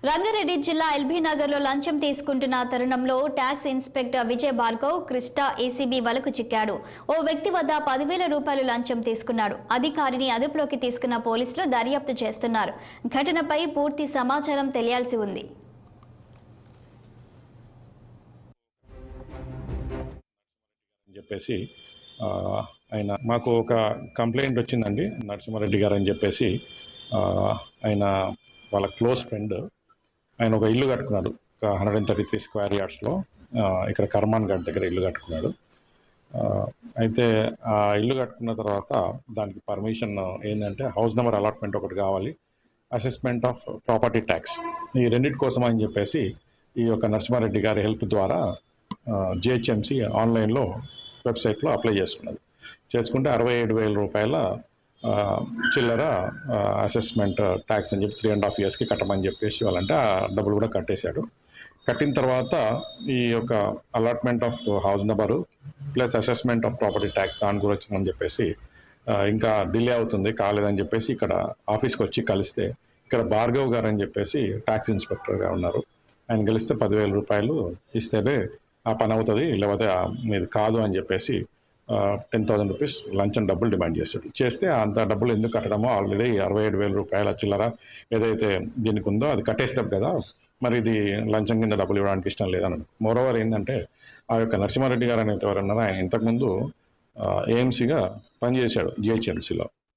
రంగారెడ్డి జిల్లా ఎల్బీ నగర్లో లంచం తీసుకుంటున్న తరుణంలో tax inspector Vijay Bhargav Krishna ACB వలకు చిక్కాడు. ఓ వ్యక్తి వద్ద 10,000 రూపాయలు లంచం తీసుకున్నాడు. అధికారిని అదుపులోకి తీసుకున్న పోలీసులు దర్యాప్తు చేస్తున్నారు. ఘటనపై పూర్తి సమాచారం తెలియాల్సి ఉంది. చెప్పేసి ఆయన మాకు ఒక కంప్లైంట్ వచ్చిందండి. నరసింహారెడ్డి గారు అని చెప్పేసి ఆయన వాళ్ళ క్లోజ్ ఫ్రెండ్. ఆయన ఒక ఇల్లు కట్టుకున్నాడు, ఒక 133 స్క్వేర్ యార్డ్స్లో, ఇక్కడ కర్మాన్ ఘాట్ దగ్గర ఇల్లు కట్టుకున్నాడు. అయితే ఆ ఇల్లు కట్టుకున్న తర్వాత దానికి పర్మిషన్ ఏంటంటే హౌస్ నెంబర్ అలాట్మెంట్ ఒకటి కావాలి, అసెస్మెంట్ ఆఫ్ ప్రాపర్టీ ట్యాక్స్, ఈ రెండింటి కోసం అని చెప్పేసి ఈ యొక్క నరసింహారెడ్డి గారి హెల్ప్ ద్వారా జిహెచ్ఎంసి ఆన్లైన్లో వెబ్సైట్లో అప్లై చేసుకుంటే 67,000 రూపాయల చిల్లర అసెస్మెంట్ ట్యాక్స్ అని చెప్పి 3.5 yearsకి కట్టమని చెప్పేసి వాళ్ళంటే ఆ డబ్బులు కూడా కట్టేశాడు. కట్టిన తర్వాత ఈ యొక్క allotment of house number plus assessment of property tax దాని గురించి అని చెప్పేసి ఇంకా డిలే అవుతుంది, కాలేదని చెప్పేసి ఇక్కడ ఆఫీస్కి వచ్చి కలిస్తే ఇక్కడ భార్గవ్ గారు అని చెప్పేసి ట్యాక్స్ ఇన్స్పెక్టర్గా ఉన్నారు. ఆయన గెలిస్తే 10,000 రూపాయలు ఇస్తేనే ఆ పని అవుతుంది, లేకపోతే మీది కాదు అని చెప్పేసి 10,000 రూపీస్ లంచం డబ్బులు డిమాండ్ చేస్తే అంత డబ్బులు ఎందుకు కట్టడమో, ఆల్రెడీ 67,000 రూపాయల చిల్లర ఏదైతే దీనికి ఉందో అది కట్టేసినప్పుడు కదా, మరి ఇది లంచం కింద డబ్బులు ఇవ్వడానికి ఇష్టం లేదన్నాడు. మోరోవర్ ఏంటంటే ఆ యొక్క నరసింహారెడ్డి గారు అనేది ఎవరన్నారో ఆయన ఇంతకుముందు ఏఎంసీగా పనిచేశాడు జిహెచ్ఎంసీలో.